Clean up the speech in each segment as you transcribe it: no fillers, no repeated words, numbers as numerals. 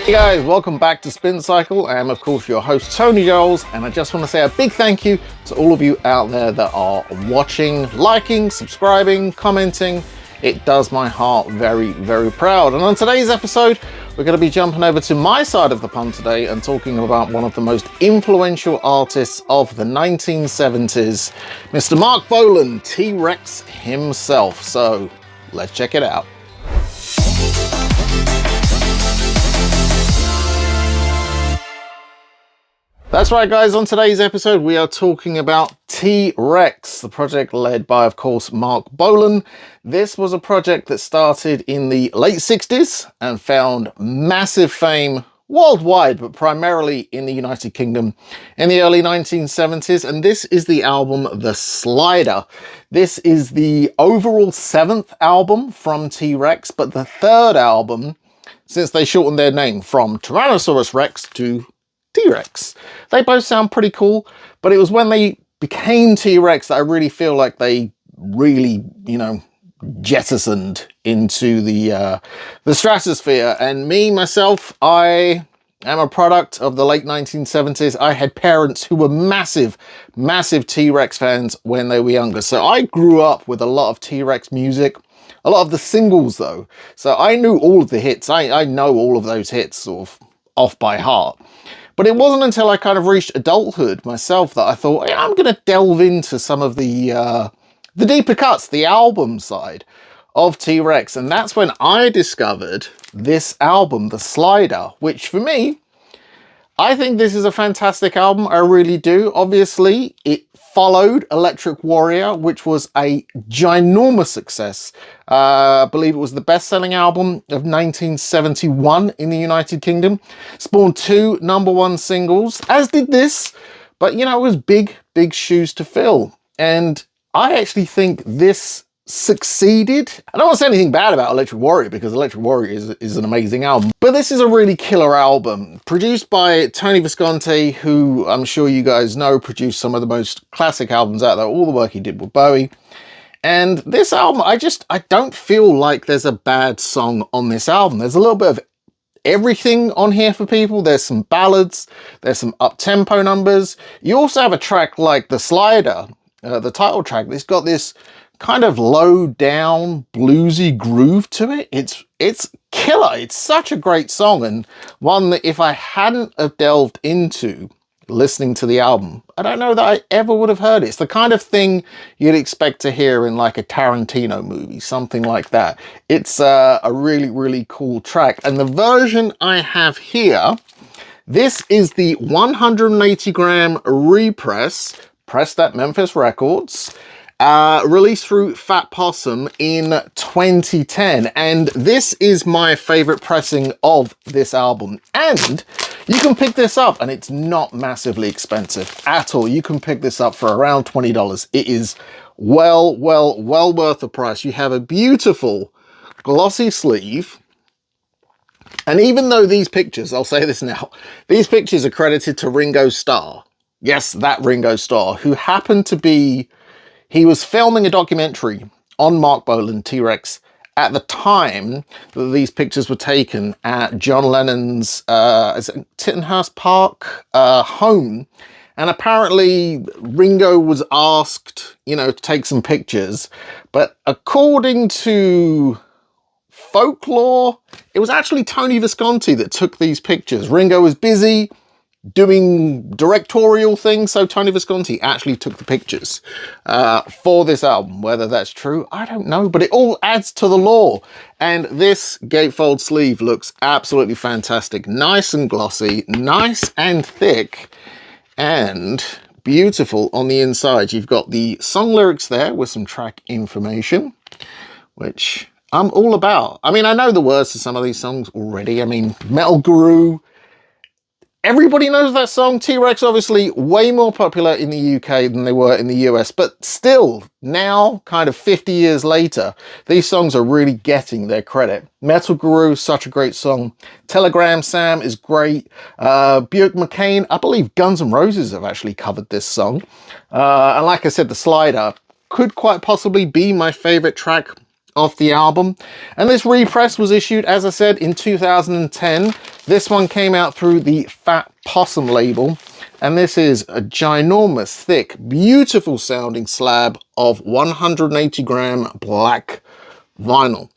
Hey guys, welcome back to Spin Cycle. I am of course your host Tony Joels, and I just want to say a big thank you to all of you out there that are watching, liking, subscribing, commenting. It does my heart very, very proud. And on today's episode, we're going to be jumping over to my side of the pond today and talking about one of the most influential artists of the 1970s, Mr. Mark Bolan, T-Rex himself. So let's check it out. That's right guys, on today's episode we are talking about T-Rex, the project led by of course Mark Bolan. This was a project that started in the late 60s and found massive fame worldwide, but primarily in the United Kingdom in the early 1970s. And this is the album The Slider. This is the overall 7th album from T-Rex, but the 3rd album since they shortened their name from Tyrannosaurus Rex to T-Rex. They both sound pretty cool, but it was when they became T-Rex that I really feel like they really, jettisoned into the stratosphere. And me, myself, I am a product of the late 1970s. I had parents who were massive, massive T-Rex fans when they were younger. So I grew up with a lot of T-Rex music, a lot of the singles though. So I knew all of the hits. I know all of those hits sort of off by heart. But it wasn't until I kind of reached adulthood myself that I thought, I'm going to delve into some of the deeper cuts, the album side of T-Rex. And that's when I discovered this album, The Slider, which for me, I think this is a fantastic album. I really do. Obviously, it followed Electric Warrior, which was a ginormous success. I believe it was the best-selling album of 1971 in the United Kingdom. Spawned 2 #1 singles, as did this. But, it was big, big shoes to fill. And I actually think this succeeded. I don't want to say anything bad about Electric Warrior because Electric Warrior is an amazing album, but this is a really killer album produced by Tony Visconti, who I'm sure you guys know produced some of the most classic albums out there, all the work he did with Bowie. And this album, I don't feel like there's a bad song on this album. There's a little bit of everything on here for people. There's some ballads, there's some up-tempo numbers. You also have a track like The Slider, the title track. It's got this kind of low down bluesy groove to it. It's killer. It's such a great song, and one that if I hadn't have delved into listening to the album, I don't know that I ever would have heard it. It's the kind of thing you'd expect to hear in like a Tarantino movie, something like that. It's a really, really cool track. And the version I have here, this is the 180 gram repress, pressed at Memphis Records. Released through Fat Possum in 2010, and this is my favorite pressing of this album. And you can pick this up, and it's not massively expensive at all. You can pick this up for around $20. It is well worth the price. You have a beautiful glossy sleeve, and even though these pictures, I'll say this now, these pictures are credited to Ringo Starr. Yes, that Ringo Starr, who happened to be, he was filming a documentary on Mark Bolan, T-Rex, at the time that these pictures were taken at John Lennon's Tittenhurst Park home. And apparently Ringo was asked, to take some pictures. But according to folklore, it was actually Tony Visconti that took these pictures. Ringo was busy doing directorial things, so Tony Visconti actually took the pictures for this album. Whether that's true, I don't know, but it all adds to the lore. And this gatefold sleeve looks absolutely fantastic. Nice and glossy, nice and thick, and beautiful on the inside. You've got the song lyrics there with some track information, which I'm all about. I mean, I know the words to some of these songs already. I mean, Metal Guru, everybody knows that song. T-Rex, obviously way more popular in the UK than they were in the US, but still now, kind of 50 years later, these songs are really getting their credit. Metal Guru, such a great song. Telegram Sam is great. Buick McCain, I believe Guns N' Roses have actually covered this song. And like I said, The Slider could quite possibly be my favorite track off the album. And this repress was issued, as I said, in 2010. This one came out through the Fat Possum label, and this is a ginormous, thick, beautiful sounding slab of 180 gram black vinyl.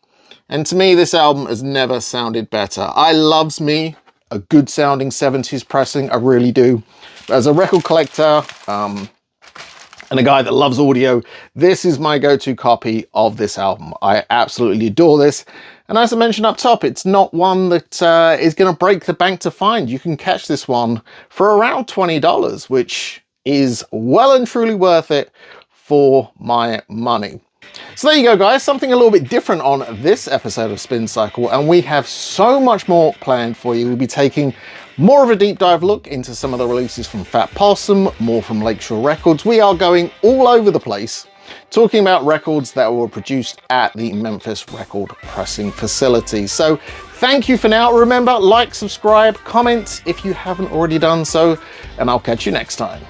And to me, this album has never sounded better. I loves me a good sounding 70s pressing, I really do. But as a record collector, and a guy that loves audio, this is my go-to copy of this album. I absolutely adore this. And as I mentioned up top, it's not one that is going to break the bank to find. You can catch this one for around $20, which is well and truly worth it for my money. So there you go, guys, something a little bit different on this episode of Spin Cycle, and we have so much more planned for you. We'll be taking more of a deep dive look into some of the releases from Fat Possum, more from Lakeshore Records. We are going all over the place, talking about records that were produced at the Memphis record pressing facility. So thank you for now. Remember, like, subscribe, comment if you haven't already done so, and I'll catch you next time.